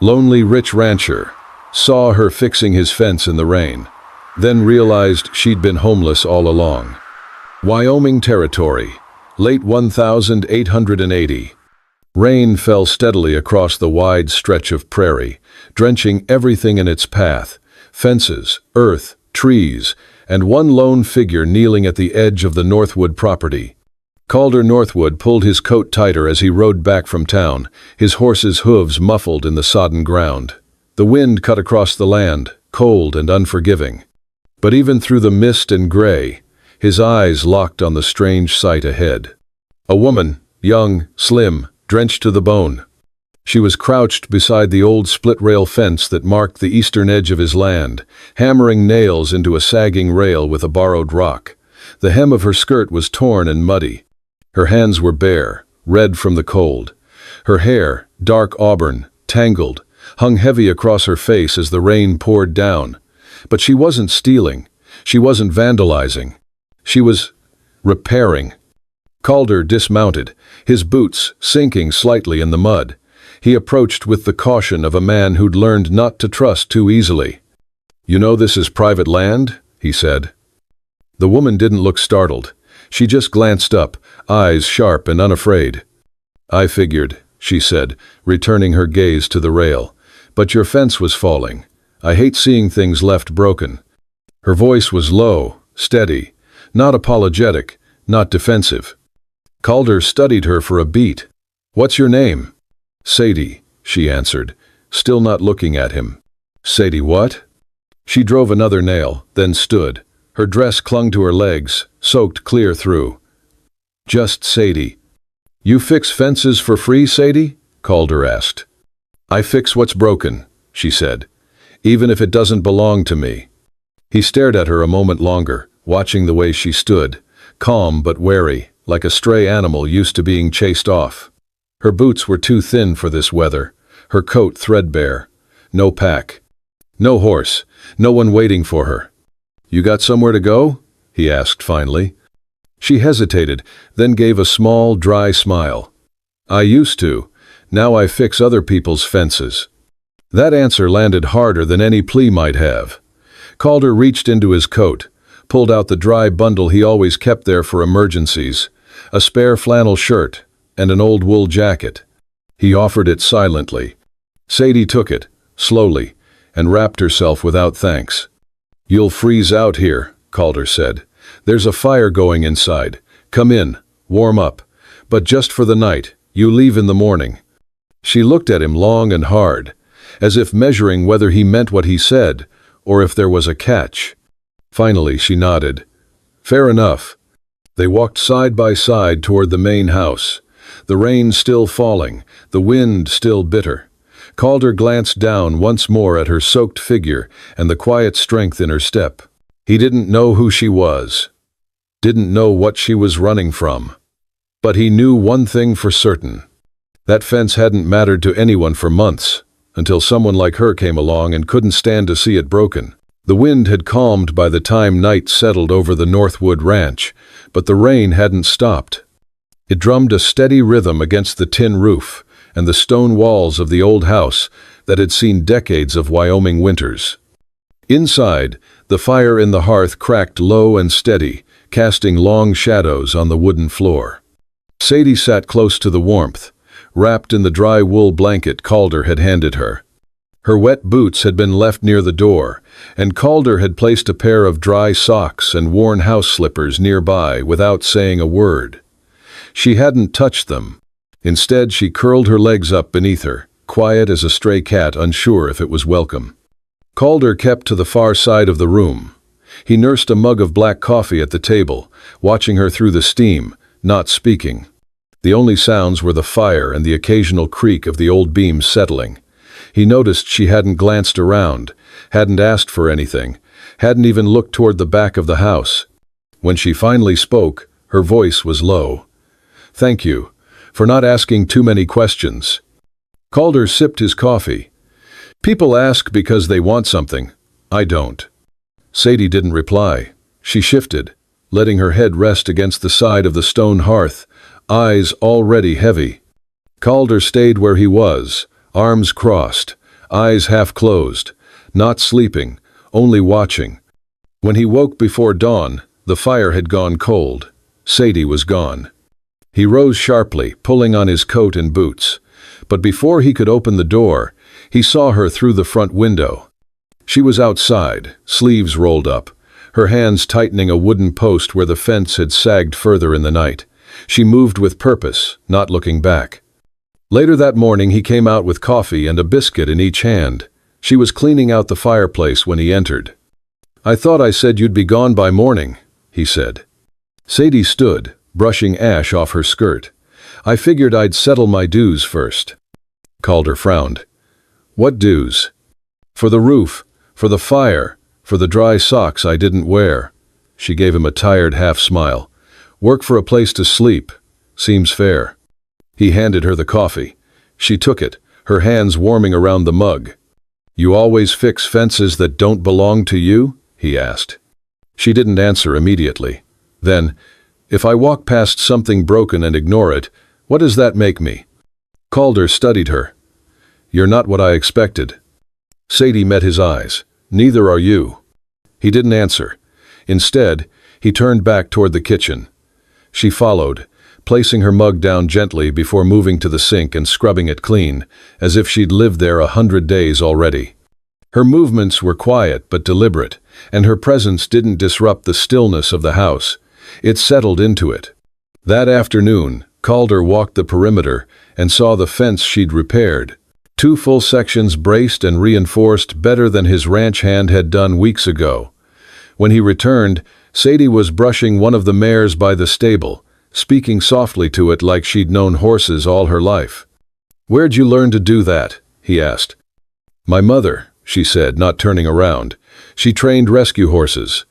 Lonely rich rancher, saw her fixing his fence in the rain, then realized she'd been homeless all along. Wyoming Territory, late 1880. Rain fell steadily across the wide stretch of prairie, drenching everything in its path: fences, earth, trees, and one lone figure kneeling at the edge of the Northwood property. Calder Northwood pulled his coat tighter as he rode back from town, his horse's hooves muffled in the sodden ground. The wind cut across the land, cold and unforgiving. But even through the mist and gray, his eyes locked on the strange sight ahead. A woman, young, slim, drenched to the bone. She was crouched beside the old split-rail fence that marked the eastern edge of his land, hammering nails into a sagging rail with a borrowed rock. The hem of her skirt was torn and muddy. Her hands were bare, red from the cold. Her hair, dark auburn, tangled, hung heavy across her face as the rain poured down. But she wasn't stealing. She wasn't vandalizing. She was repairing. Calder dismounted, his boots sinking slightly in the mud. He approached with the caution of a man who'd learned not to trust too easily. "You know this is private land?" he said. The woman didn't look startled. She just glanced up, eyes sharp and unafraid. "I figured," she said, returning her gaze to the rail. "But your fence was falling. I hate seeing things left broken." Her voice was low, steady, not apologetic, not defensive. Calder studied her for a beat. "What's your name?" "Sadie," she answered, still not looking at him. "Sadie what?" She drove another nail, then stood. Her dress clung to her legs, soaked clear through. "Just Sadie." "You fix fences for free, Sadie?" Calder asked. "I fix what's broken," she said, "even if it doesn't belong to me." He stared at her a moment longer, watching the way she stood, calm but wary, like a stray animal used to being chased off. Her boots were too thin for this weather, her coat threadbare. No pack. No horse, no one waiting for her. "You got somewhere to go?" he asked finally. She hesitated, then gave a small, dry smile. "I used to. Now I fix other people's fences." That answer landed harder than any plea might have. Calder reached into his coat, pulled out the dry bundle he always kept there for emergencies, a spare flannel shirt, and an old wool jacket. He offered it silently. Sadie took it, slowly, and wrapped herself without thanks. "You'll freeze out here," Calder said. "There's a fire going inside. Come in, warm up. But just for the night, you leave in the morning." She looked at him long and hard, as if measuring whether he meant what he said, or if there was a catch. Finally, she nodded. "Fair enough." They walked side by side toward the main house. The rain still falling, the wind still bitter. Calder glanced down once more at her soaked figure and the quiet strength in her step. He didn't know who she was, didn't know what she was running from. But he knew one thing for certain. That fence hadn't mattered to anyone for months, until someone like her came along and couldn't stand to see it broken. The wind had calmed by the time night settled over the Northwood ranch, but the rain hadn't stopped. It drummed a steady rhythm against the tin roof and the stone walls of the old house that had seen decades of Wyoming winters. Inside, the fire in the hearth cracked low and steady, casting long shadows on the wooden floor. Sadie sat close to the warmth, wrapped in the dry wool blanket Calder had handed her. Her wet boots had been left near the door, and Calder had placed a pair of dry socks and worn house slippers nearby without saying a word. She hadn't touched them. Instead, she curled her legs up beneath her, quiet as a stray cat unsure if it was welcome. Calder kept to the far side of the room. He nursed a mug of black coffee at the table, watching her through the steam, not speaking. The only sounds were the fire and the occasional creak of the old beams settling. He noticed she hadn't glanced around, hadn't asked for anything, hadn't even looked toward the back of the house. When she finally spoke, her voice was low. "Thank you, for not asking too many questions." Calder sipped his coffee. "People ask because they want something. I don't." Sadie didn't reply. She shifted, letting her head rest against the side of the stone hearth, eyes already heavy. Calder stayed where he was, arms crossed, eyes half closed, not sleeping, only watching. When he woke before dawn, the fire had gone cold. Sadie was gone. He rose sharply, pulling on his coat and boots. But before he could open the door, he saw her through the front window. She was outside, sleeves rolled up, her hands tightening a wooden post where the fence had sagged further in the night. She moved with purpose, not looking back. Later that morning he came out with coffee and a biscuit in each hand. She was cleaning out the fireplace when he entered. "I thought I said you'd be gone by morning," he said. Sadie stood, brushing ash off her skirt. "I figured I'd settle my dues first." Calder frowned. "What dues?" "For the roof, for the fire, for the dry socks I didn't wear." She gave him a tired half-smile. "Work for a place to sleep. Seems fair." He handed her the coffee. She took it, her hands warming around the mug. "You always fix fences that don't belong to you?" he asked. She didn't answer immediately. Then, "If I walk past something broken and ignore it, what does that make me?" Calder studied her. "You're not what I expected." Sadie met his eyes. "Neither are you." He didn't answer. Instead, he turned back toward the kitchen. She followed, placing her mug down gently before moving to the sink and scrubbing it clean, as if she'd lived there 100 days already. Her movements were quiet but deliberate, and her presence didn't disrupt the stillness of the house. It settled into it. That afternoon, Calder walked the perimeter and saw the fence she'd repaired. 2 full sections braced and reinforced better than his ranch hand had done weeks ago. When he returned, Sadie was brushing one of the mares by the stable, speaking softly to it like she'd known horses all her life. "Where'd you learn to do that?" he asked. "My mother," she said, not turning around. "She trained rescue horses.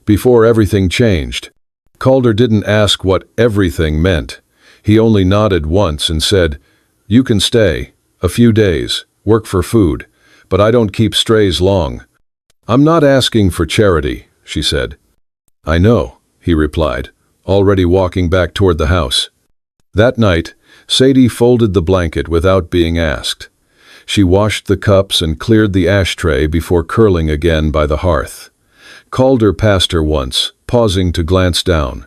Before everything changed." Calder didn't ask what everything meant. He only nodded once and said, "You can stay. A few days. Work for food. But I don't keep strays long." "I'm not asking for charity," she said. "I know," he replied, already walking back toward the house. That night, Sadie folded the blanket without being asked. She washed the cups and cleared the ashtray before curling again by the hearth. Calder passed her once, pausing to glance down.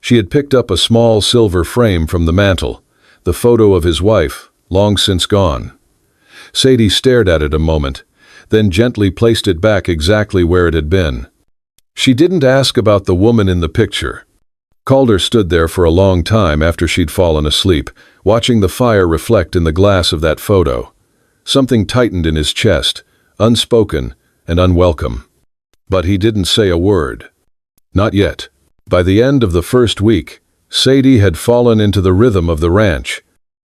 She had picked up a small silver frame from the mantel, the photo of his wife, long since gone. Sadie stared at it a moment, then gently placed it back exactly where it had been. She didn't ask about the woman in the picture. Calder stood there for a long time after she'd fallen asleep, watching the fire reflect in the glass of that photo. Something tightened in his chest, unspoken and unwelcome. But he didn't say a word. Not yet. By the end of the first week, Sadie had fallen into the rhythm of the ranch.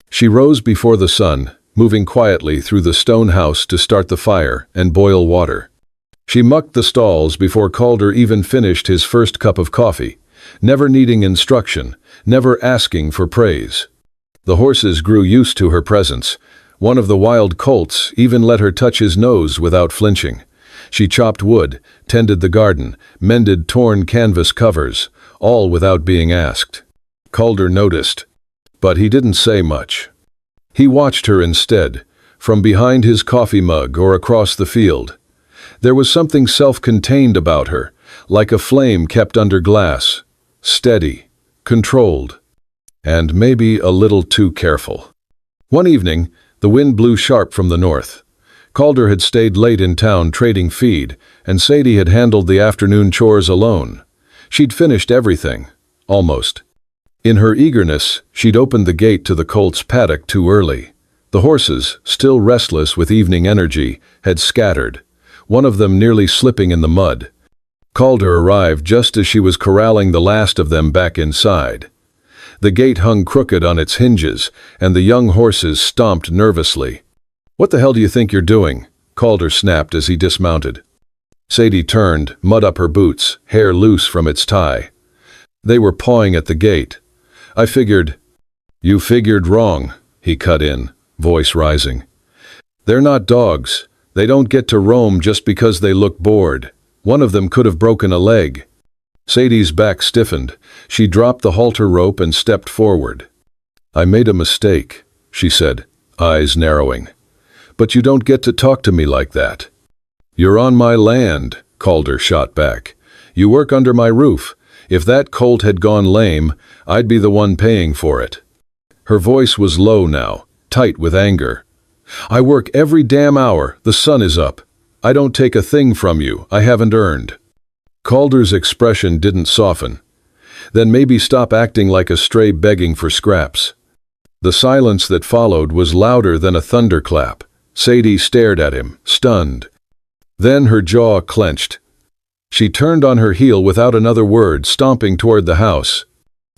She rose before the sun, moving quietly through the stone house to start the fire and boil water. She mucked the stalls before Calder even finished his first cup of coffee, never needing instruction, never asking for praise. The horses grew used to her presence. One of the wild colts even let her touch his nose without flinching. She chopped wood, tended the garden, mended torn canvas covers, all without being asked. Calder noticed, but he didn't say much. He watched her instead, from behind his coffee mug or across the field. There was something self-contained about her, like a flame kept under glass, steady, controlled, and maybe a little too careful. One evening, the wind blew sharp from the north. Calder had stayed late in town trading feed, and Sadie had handled the afternoon chores alone. She'd finished everything, almost. In her eagerness, she'd opened the gate to the colt's paddock too early. The horses, still restless with evening energy, had scattered, one of them nearly slipping in the mud. Calder arrived just as she was corralling the last of them back inside. The gate hung crooked on its hinges, and the young horses stomped nervously. "What the hell do you think you're doing?" Calder snapped as he dismounted. Sadie turned, mud up her boots, hair loose from its tie. "They were pawing at the gate. I figured—" "You figured wrong," he cut in, voice rising. "They're not dogs. They don't get to roam just because they look bored. One of them could have broken a leg." Sadie's back stiffened. She dropped the halter rope and stepped forward. "I made a mistake," she said, eyes narrowing. But you don't get to talk to me like that." "You're on my land," Calder shot back. "You work under my roof. If that colt had gone lame, I'd be the one paying for it." Her voice was low now, tight with anger. "I work every damn hour, the sun is up. I don't take a thing from you I haven't earned." Calder's expression didn't soften. "Then maybe stop acting like a stray begging for scraps." The silence that followed was louder than a thunderclap. Sadie stared at him, stunned. Then her jaw clenched. She turned on her heel without another word, stomping toward the house.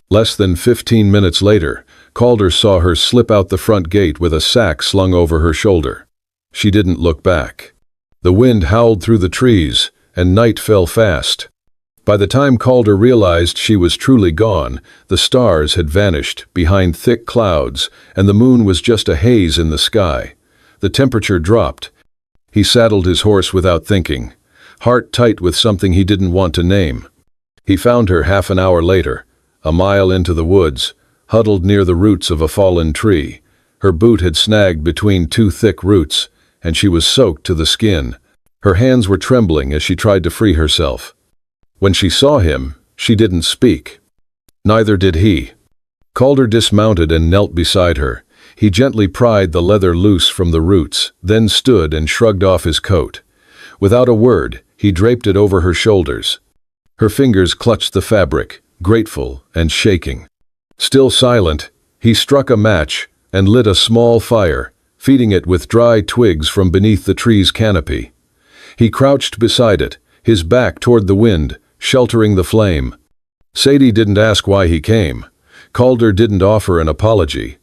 Less than 15 minutes later, Calder saw her slip out the front gate with a sack slung over her shoulder. She didn't look back. The wind howled through the trees, and night fell fast. By the time Calder realized she was truly gone, the stars had vanished behind thick clouds, and the moon was just a haze in the sky. The temperature dropped. He saddled his horse without thinking, heart tight with something he didn't want to name. He found her half an hour later, a mile into the woods, huddled near the roots of a fallen tree. Her boot had snagged between two thick roots, and she was soaked to the skin. Her hands were trembling as she tried to free herself. When she saw him, she didn't speak. Neither did he. Calder dismounted and knelt beside her. He gently pried the leather loose from the roots, then stood and shrugged off his coat. Without a word, he draped it over her shoulders. Her fingers clutched the fabric, grateful and shaking. Still silent, he struck a match and lit a small fire, feeding it with dry twigs from beneath the tree's canopy. He crouched beside it, his back toward the wind, sheltering the flame. Sadie didn't ask why he came. Calder didn't offer an apology.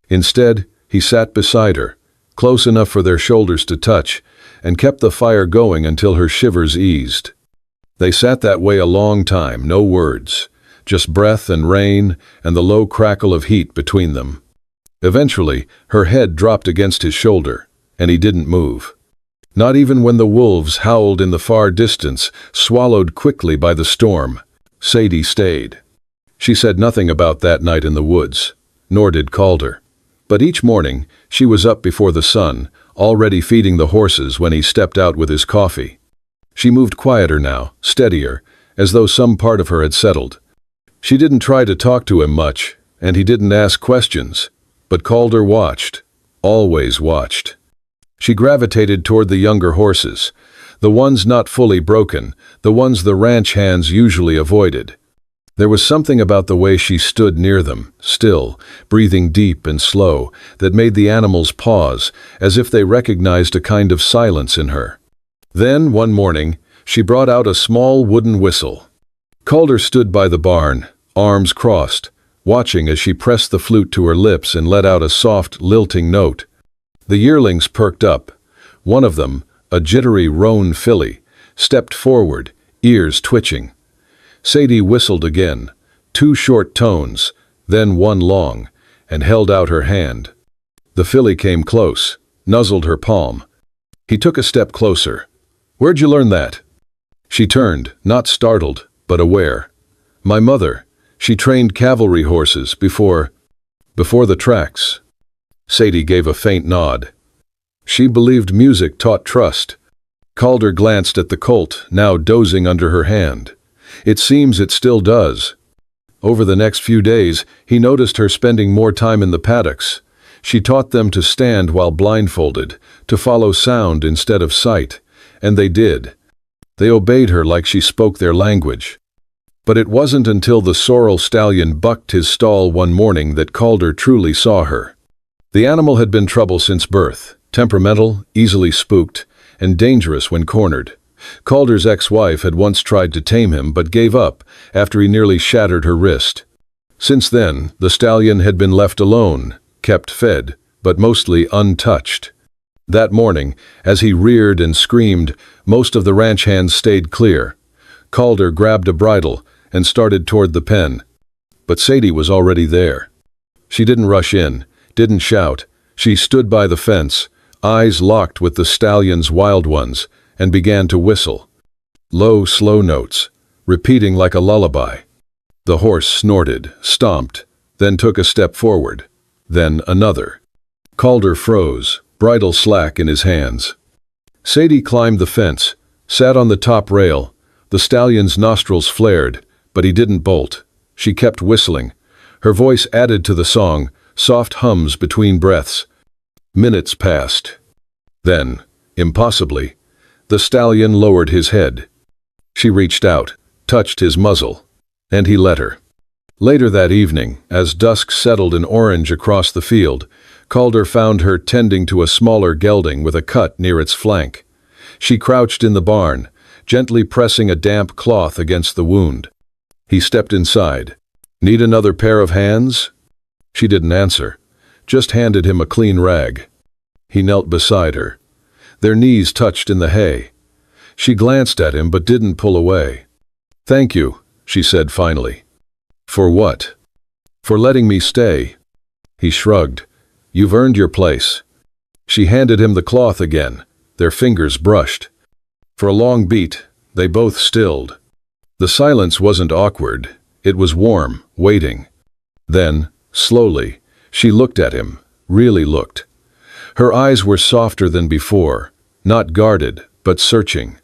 Instead, he sat beside her, close enough for their shoulders to touch, and kept the fire going until her shivers eased. They sat that way a long time, no words, just breath and rain and the low crackle of heat between them. Eventually, her head dropped against his shoulder, and he didn't move. Not even when the wolves howled in the far distance, swallowed quickly by the storm. Sadie stayed. She said nothing about that night in the woods, nor did Calder. But each morning, she was up before the sun, already feeding the horses when he stepped out with his coffee. She moved quieter now, steadier, as though some part of her had settled. She didn't try to talk to him much, and he didn't ask questions. But Calder watched, always watched. She gravitated toward the younger horses, the ones not fully broken, the ones the ranch hands usually avoided. There was something about the way she stood near them, still, breathing deep and slow, that made the animals pause, as if they recognized a kind of silence in her. Then, one morning, she brought out a small wooden whistle. Calder stood by the barn, arms crossed, watching as she pressed the flute to her lips and let out a soft, lilting note. The yearlings perked up. One of them, a jittery roan filly, stepped forward, ears twitching. Sadie whistled again, 2 short tones, then one long, and held out her hand. The filly came close, nuzzled her palm. He took a step closer. "Where'd you learn that?" She turned, not startled, but aware. "My mother. She trained cavalry horses before the tracks." Sadie gave a faint nod. She believed music taught trust. Calder glanced at the colt, now dozing under her hand. It seems it still does. Over the next few days, he noticed her spending more time in the paddocks. She taught them to stand while blindfolded, to follow sound instead of sight, and they did. They obeyed her like she spoke their language. But it wasn't until the sorrel stallion bucked his stall one morning that Calder truly saw her. The animal had been trouble since birth, temperamental, easily spooked, and dangerous when cornered. Calder's ex-wife had once tried to tame him but gave up after he nearly shattered her wrist. Since then, the stallion had been left alone, kept fed, but mostly untouched. That morning, as he reared and screamed, most of the ranch hands stayed clear. Calder grabbed a bridle and started toward the pen. But Sadie was already there. She didn't rush in, didn't shout. She stood by the fence, eyes locked with the stallion's wild ones, and began to whistle. Low, slow notes, repeating like a lullaby. The horse snorted, stomped, then took a step forward, then another. Calder froze, bridle slack in his hands. Sadie climbed the fence, sat on the top rail. The stallion's nostrils flared, but he didn't bolt. She kept whistling. Her voice added to the song, soft hums between breaths. Minutes passed. Then, impossibly, the stallion lowered his head. She reached out, touched his muzzle, and he let her. Later that evening, as dusk settled in orange across the field, Calder found her tending to a smaller gelding with a cut near its flank. She crouched in the barn, gently pressing a damp cloth against the wound. He stepped inside. "Need another pair of hands?" She didn't answer, just handed him a clean rag. He knelt beside her. Their knees touched in the hay. She glanced at him but didn't pull away. "Thank you," she said finally. "For what?" "For letting me stay." He shrugged. "You've earned your place." She handed him the cloth again. Their fingers brushed. For a long beat, they both stilled. The silence wasn't awkward. It was warm, waiting. Then, slowly, she looked at him, really looked. Her eyes were softer than before, not guarded, but searching.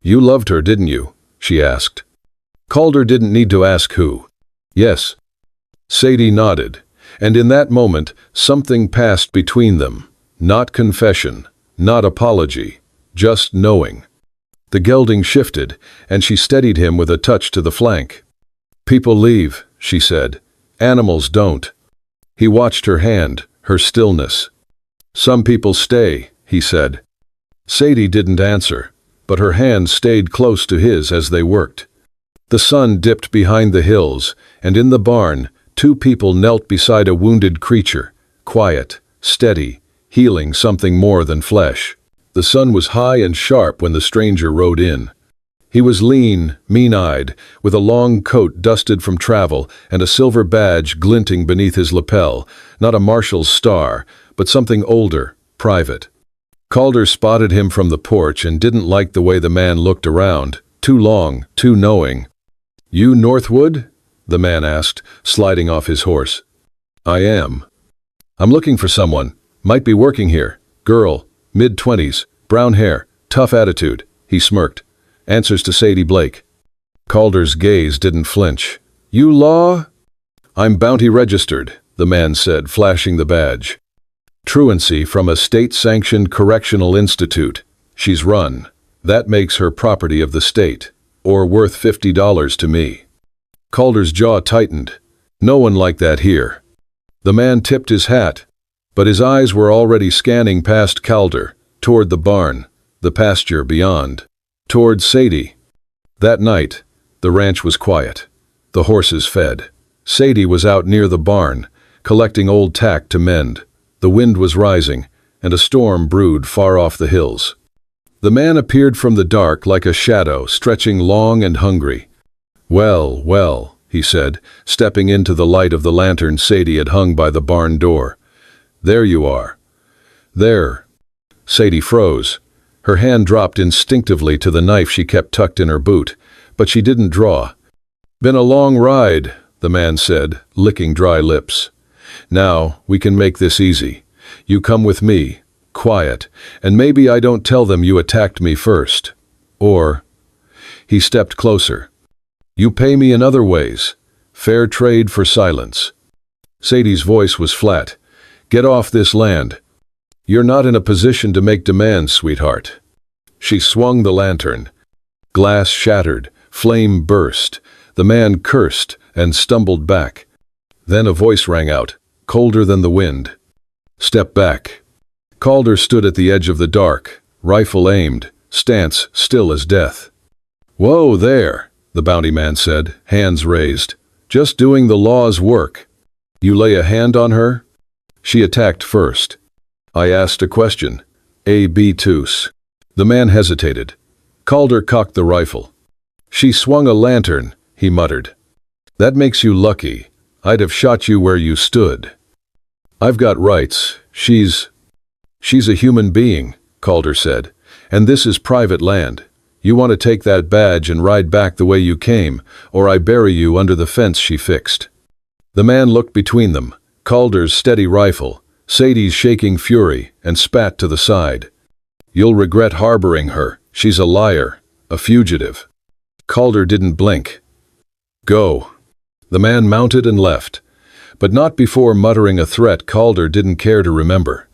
"You loved her, didn't you?" she asked. Calder didn't need to ask who. "Yes." Sadie nodded, and in that moment, something passed between them. Not confession, not apology, just knowing. The gelding shifted, and she steadied him with a touch to the flank. "People leave," she said. "Animals don't." He watched her hand, her stillness. "Some people stay," he said. Sadie didn't answer, but her hand stayed close to his as they worked. The sun dipped behind the hills, and in the barn, two people knelt beside a wounded creature, quiet, steady, healing something more than flesh. The sun was high and sharp when the stranger rode in. He was lean, mean-eyed, with a long coat dusted from travel and a silver badge glinting beneath his lapel, not a marshal's star, but something older, private. Calder spotted him from the porch and didn't like the way the man looked around, too long, too knowing. "You Northwood?" the man asked, sliding off his horse. "I am. I'm looking for someone. Might be working here. Girl, mid-20s, brown hair, tough attitude," he smirked. "Answers to Sadie Blake." Calder's gaze didn't flinch. "You law?" "I'm bounty registered," the man said, flashing the badge. "Truancy from a state-sanctioned correctional institute. She's run. That makes her property of the state, or worth $50 to me." Calder's jaw tightened. "No one like that here." The man tipped his hat, but his eyes were already scanning past Calder, toward the barn, the pasture beyond, toward Sadie. That night, the ranch was quiet. The horses fed. Sadie was out near the barn, collecting old tack to mend. The wind was rising, and a storm brewed far off the hills. The man appeared from the dark like a shadow, stretching long and hungry. "Well, well," he said, stepping into the light of the lantern Sadie had hung by the barn door. "There you are." "There." Sadie froze. Her hand dropped instinctively to the knife she kept tucked in her boot, but she didn't draw. "Been a long ride," the man said, licking dry lips. "Now, we can make this easy. You come with me, quiet, and maybe I don't tell them you attacked me first. Or—" He stepped closer. "You pay me in other ways. Fair trade for silence." Sadie's voice was flat. "Get off this land. You're not in a position to make demands, sweetheart." She swung the lantern. Glass shattered, flame burst. The man cursed and stumbled back. Then a voice rang out, colder than the wind. "Step back." Calder stood at the edge of the dark, rifle aimed, stance still as death. "Whoa there," the bounty man said, hands raised. "Just doing the law's work. You lay a hand on her?" "She attacked first. I asked a question. A B tus." The man hesitated. Calder cocked the rifle. "She swung a lantern," he muttered. "That makes you lucky. I'd have shot you where you stood." "I've got rights. She's a human being," Calder said. "And this is private land. You want to take that badge and ride back the way you came, or I bury you under the fence she fixed." The man looked between them. Calder's steady rifle, Sadie's shaking fury and spat to the side. "You'll regret harboring her. She's a liar, a fugitive." Calder didn't blink. "Go." The man mounted and left, but not before muttering a threat Calder didn't care to remember.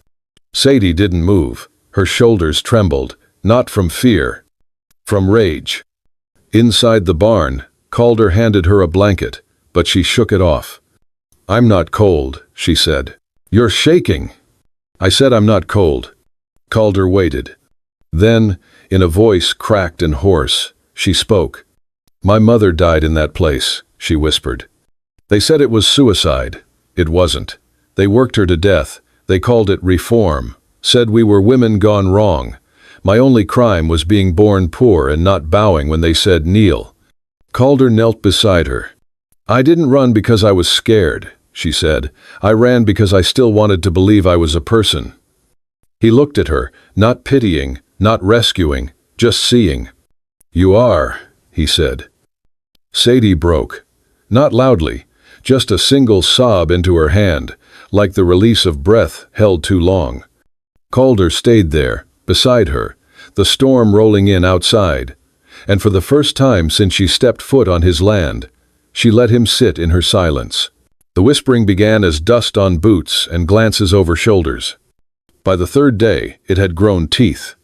Sadie didn't move. Her shoulders trembled, not from fear, from rage. Inside the barn, Calder handed her a blanket, but she shook it off. "I'm not cold," she said. "You're shaking." "I said I'm not cold." Calder waited. Then, in a voice cracked and hoarse, she spoke. "My mother died in that place," she whispered. "They said it was suicide. It wasn't. They worked her to death. They called it reform. Said we were women gone wrong. My only crime was being born poor and not bowing when they said kneel." Calder knelt beside her. "I didn't run because I was scared," she said. "I ran because I still wanted to believe I was a person." He looked at her, not pitying, not rescuing, just seeing. "You are," he said. Sadie broke. Not loudly, just a single sob into her hand, like the release of breath held too long. Calder stayed there, beside her, the storm rolling in outside, and for the first time since she stepped foot on his land, she let him sit in her silence. The whispering began as dust on boots and glances over shoulders. By the third day, it had grown teeth.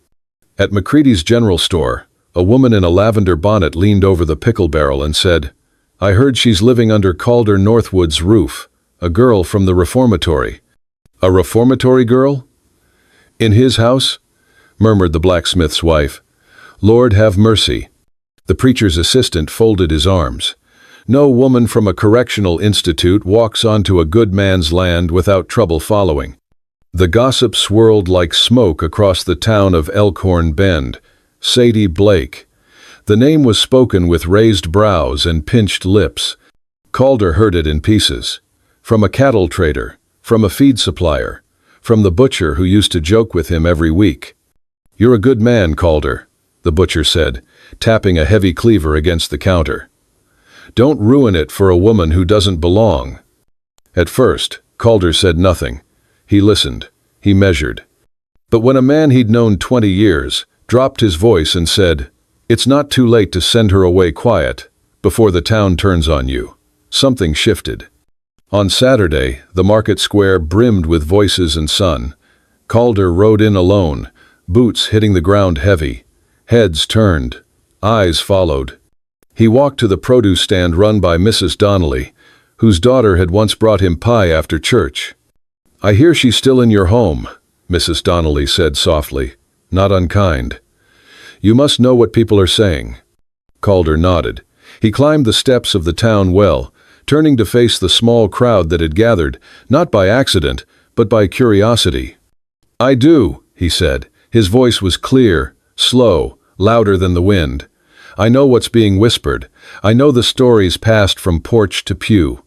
At McCready's general store, a woman in a lavender bonnet leaned over the pickle barrel and said, "I heard she's living under Calder Northwood's roof, a girl from the reformatory." "A reformatory girl?" "In his house?" murmured the blacksmith's wife. "Lord have mercy." The preacher's assistant folded his arms. "No woman from a correctional institute walks onto a good man's land without trouble following." The gossip swirled like smoke across the town of Elkhorn Bend. Sadie Blake. The name was spoken with raised brows and pinched lips. Calder heard it in pieces. From a cattle trader, from a feed supplier, from the butcher who used to joke with him every week. "You're a good man, Calder," the butcher said, tapping a heavy cleaver against the counter. "Don't ruin it for a woman who doesn't belong." At first, Calder said nothing. He listened. He measured. But when a man he'd known 20 years dropped his voice and said, "It's not too late to send her away quiet, before the town turns on you," something shifted. On Saturday, the market square brimmed with voices and sun. Calder rode in alone, boots hitting the ground heavy. Heads turned. Eyes followed. He walked to the produce stand run by Mrs. Donnelly, whose daughter had once brought him pie after church. "I hear she's still in your home," Mrs. Donnelly said softly, not unkind. "You must know what people are saying." Calder nodded. He climbed the steps of the town well, turning to face the small crowd that had gathered, not by accident, but by curiosity. "I do," he said. His voice was clear, slow, louder than the wind. "I know what's being whispered. I know the stories passed from porch to pew."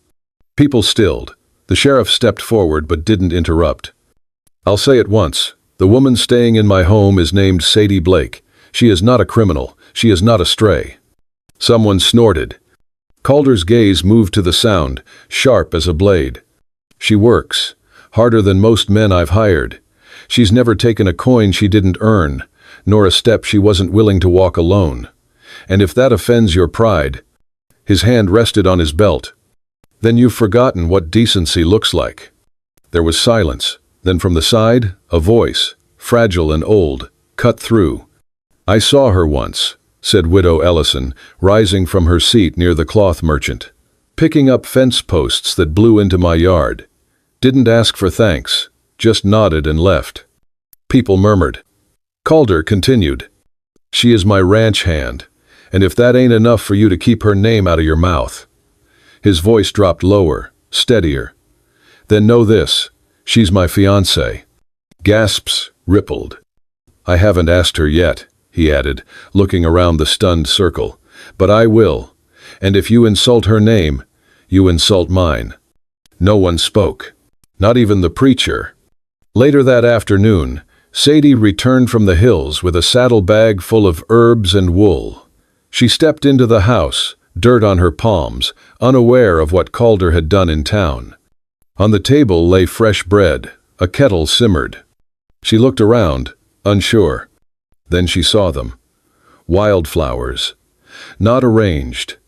People stilled. The sheriff stepped forward but didn't interrupt. "I'll say it once. The woman staying in my home is named Sadie Blake. She is not a criminal. She is not a stray." Someone snorted. Calder's gaze moved to the sound, sharp as a blade. "She works. Harder than most men I've hired. She's never taken a coin she didn't earn, nor a step she wasn't willing to walk alone. And if that offends your pride—" His hand rested on his belt. "Then you've forgotten what decency looks like." There was silence. Then from the side, a voice, fragile and old, cut through. "I saw her once," said Widow Ellison, rising from her seat near the cloth merchant. "Picking up fence posts that blew into my yard. Didn't ask for thanks, just nodded and left." People murmured. Calder continued. "She is my ranch hand, and if that ain't enough for you to keep her name out of your mouth." His voice dropped lower, steadier. "Then know this, she's my fiancée." Gasps rippled. "I haven't asked her yet," he added, looking around the stunned circle. "But I will, and if you insult her name, you insult mine." No one spoke, not even the preacher. Later that afternoon, Sadie returned from the hills with a saddlebag full of herbs and wool. She stepped into the house, dirt on her palms, unaware of what Calder had done in town. On the table lay fresh bread, A kettle simmered. She looked around, unsure. Then she saw them. Wildflowers. Not arranged.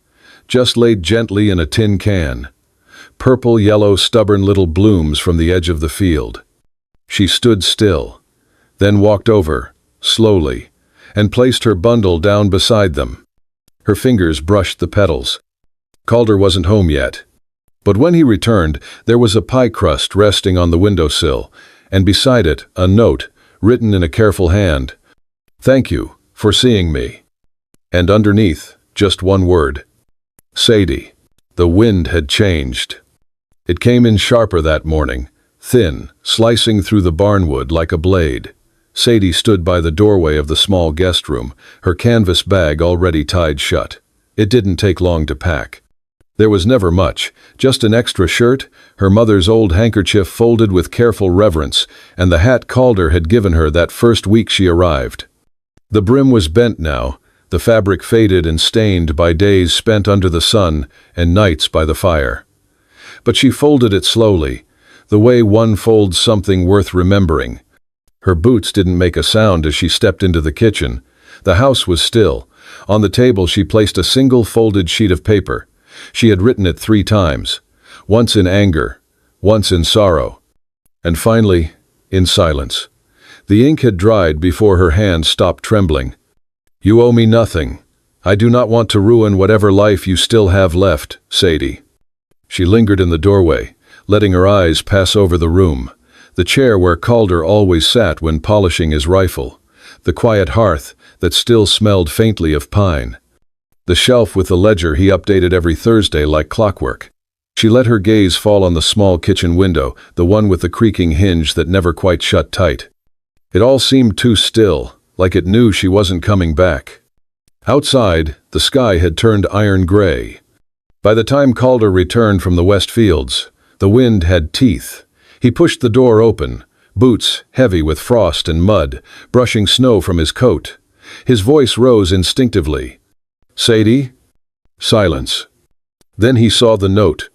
Just laid gently in a tin can. Purple, yellow, stubborn little blooms from the edge of the field. She stood still, then walked over, slowly, and placed her bundle down beside them. Her fingers brushed the petals. Calder wasn't home yet. But when he returned, there was a pie crust resting on the windowsill, and beside it, a note, written in a careful hand. "Thank you for seeing me." And underneath, just one word. Sadie. The wind had changed. It came in sharper that morning, thin, slicing through the barnwood like a blade. Sadie stood by the doorway of the small guest room, her canvas bag already tied shut. It didn't take long to pack. There was never much, just an extra shirt, her mother's old handkerchief folded with careful reverence, and the hat Calder had given her that first week she arrived. The brim was bent now, the fabric faded and stained by days spent under the sun and nights by the fire. But she folded it slowly, the way one folds something worth remembering. Her boots didn't make a sound as she stepped into the kitchen. The house was still. On the table she placed a single folded sheet of paper. She had written it 3 times, once in anger, once in sorrow, and finally, in silence. The ink had dried before her hand stopped trembling. "You owe me nothing. I do not want to ruin whatever life you still have left, Sadie." She lingered in the doorway, letting her eyes pass over the room, the chair where Calder always sat when polishing his rifle, the quiet hearth that still smelled faintly of pine, the shelf with the ledger he updated every Thursday like clockwork. She let her gaze fall on the small kitchen window, the one with the creaking hinge that never quite shut tight. It all seemed too still, like it knew she wasn't coming back. Outside, the sky had turned iron gray. By the time Calder returned from the west fields, the wind had teeth. He pushed the door open, boots heavy with frost and mud, brushing snow from his coat. His voice rose instinctively. "Sadie?" Silence. Then he saw the note.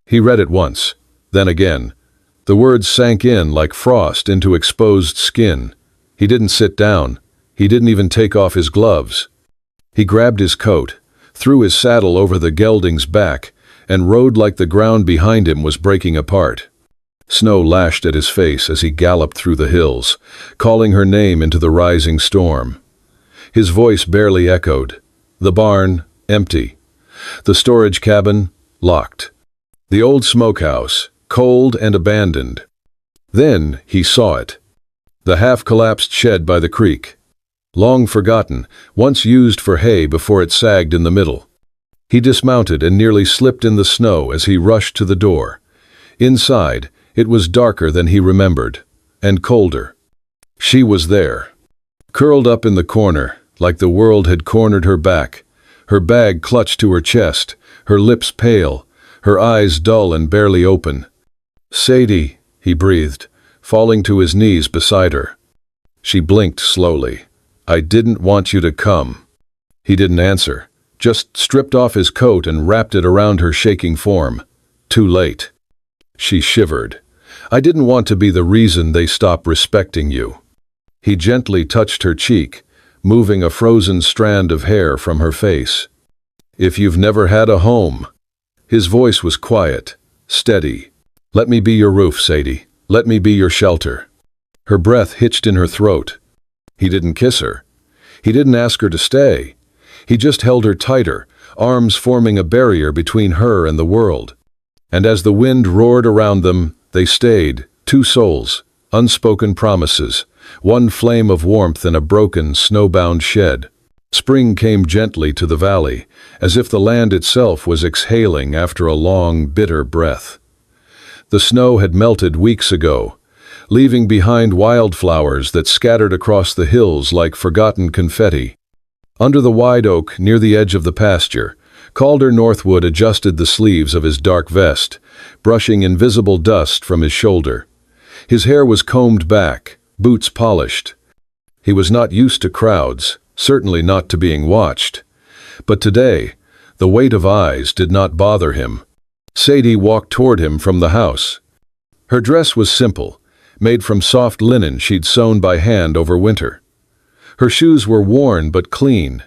He read it once, then again. The words sank in like frost into exposed skin. He didn't sit down. He didn't even take off his gloves. He grabbed his coat, threw his saddle over the gelding's back, and rode like the ground behind him was breaking apart. Snow lashed at his face as he galloped through the hills, calling her name into the rising storm. His voice barely echoed. The barn, empty. The storage cabin, locked. The old smokehouse, cold and abandoned. Then he saw it. The half-collapsed shed by the creek. Long forgotten, once used for hay before it sagged in the middle. He dismounted and nearly slipped in the snow as he rushed to the door. Inside, it was darker than he remembered, and colder. She was there, curled up in the corner, like the world had cornered her back, her bag clutched to her chest, her lips pale, her eyes dull and barely open. "Sadie," he breathed, falling to his knees beside her. She blinked slowly. "I didn't want you to come." He didn't answer, just stripped off his coat and wrapped it around her shaking form. Too late. She shivered. "I didn't want to be the reason they stop respecting you." He gently touched her cheek, moving a frozen strand of hair from her face. "If you've never had a home." His voice was quiet, steady. "Let me be your roof, Sadie. Let me be your shelter." Her breath hitched in her throat. He didn't kiss her. He didn't ask her to stay. He just held her tighter, arms forming a barrier between her and the world. And as the wind roared around them, they stayed, 2 souls, unspoken promises, one flame of warmth in a broken, snowbound shed. Spring came gently to the valley, as if the land itself was exhaling after a long, bitter breath. The snow had melted weeks ago, leaving behind wildflowers that scattered across the hills like forgotten confetti. Under the wide oak near the edge of the pasture, Calder Northwood adjusted the sleeves of his dark vest, brushing invisible dust from his shoulder. His hair was combed back, boots polished. He was not used to crowds, certainly not to being watched. But today, the weight of eyes did not bother him. Sadie walked toward him from the house. Her dress was simple, made from soft linen she'd sewn by hand over winter. Her shoes were worn but clean,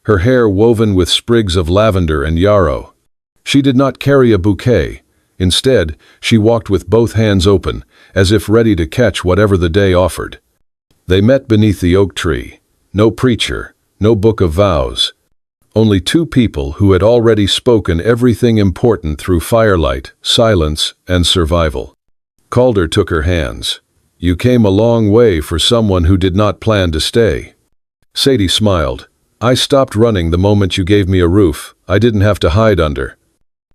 her hair woven with sprigs of lavender and yarrow. She did not carry a bouquet. Instead, she walked with both hands open, as if ready to catch whatever the day offered. They met beneath the oak tree. No preacher, no book of vows. Only two people who had already spoken everything important through firelight, silence, and survival. Calder took her hands. "You came a long way for someone who did not plan to stay." Sadie smiled. "I stopped running the moment you gave me a roof I didn't have to hide under."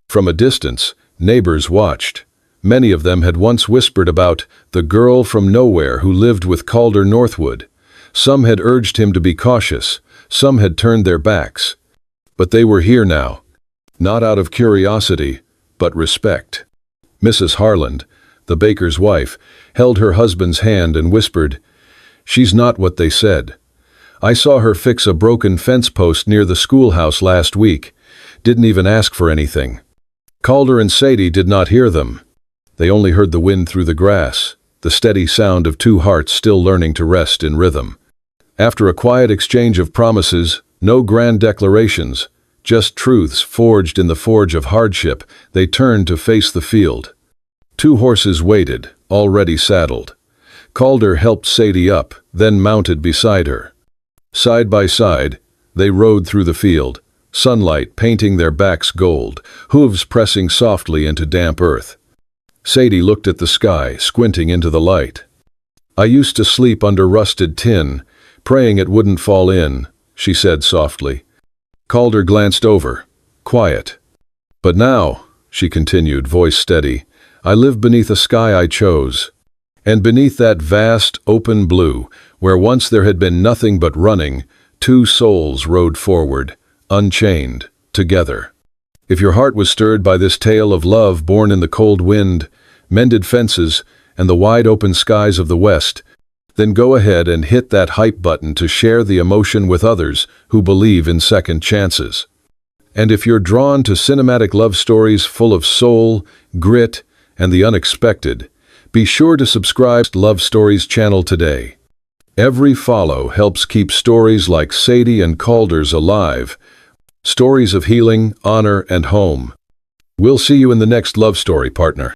From a distance, neighbors watched. Many of them had once whispered about the girl from nowhere who lived with Calder Northwood. Some had urged him to be cautious, some had turned their backs. But they were here now. Not out of curiosity, but respect. Mrs. Harland, the baker's wife, held her husband's hand and whispered, "She's not what they said. I saw her fix a broken fence post near the schoolhouse last week. Didn't even ask for anything." Calder and Sadie did not hear them. They only heard the wind through the grass, the steady sound of two hearts still learning to rest in rhythm. After a quiet exchange of promises, no grand declarations, just truths forged in the forge of hardship, they turned to face the field. Two horses waited, already saddled. Calder helped Sadie up, then mounted beside her. Side by side, they rode through the field, sunlight painting their backs gold, hooves pressing softly into damp earth. Sadie looked at the sky, squinting into the light. "I used to sleep under rusted tin, praying it wouldn't fall in," she said softly. Calder glanced over, quiet. "But now," she continued, voice steady, "I live beneath a sky I chose. And beneath that vast, open blue, where once there had been nothing but running, two souls rode forward, unchained, together. If your heart was stirred by this tale of love born in the cold wind, mended fences, and the wide-open skies of the West, then go ahead and hit that hype button to share the emotion with others who believe in second chances. And if you're drawn to cinematic love stories full of soul, grit, and the unexpected, be sure to subscribe to Love Stories channel today. Every follow helps keep stories like Sadie and Calder's alive, stories of healing, honor, and home. We'll see you in the next love story, partner.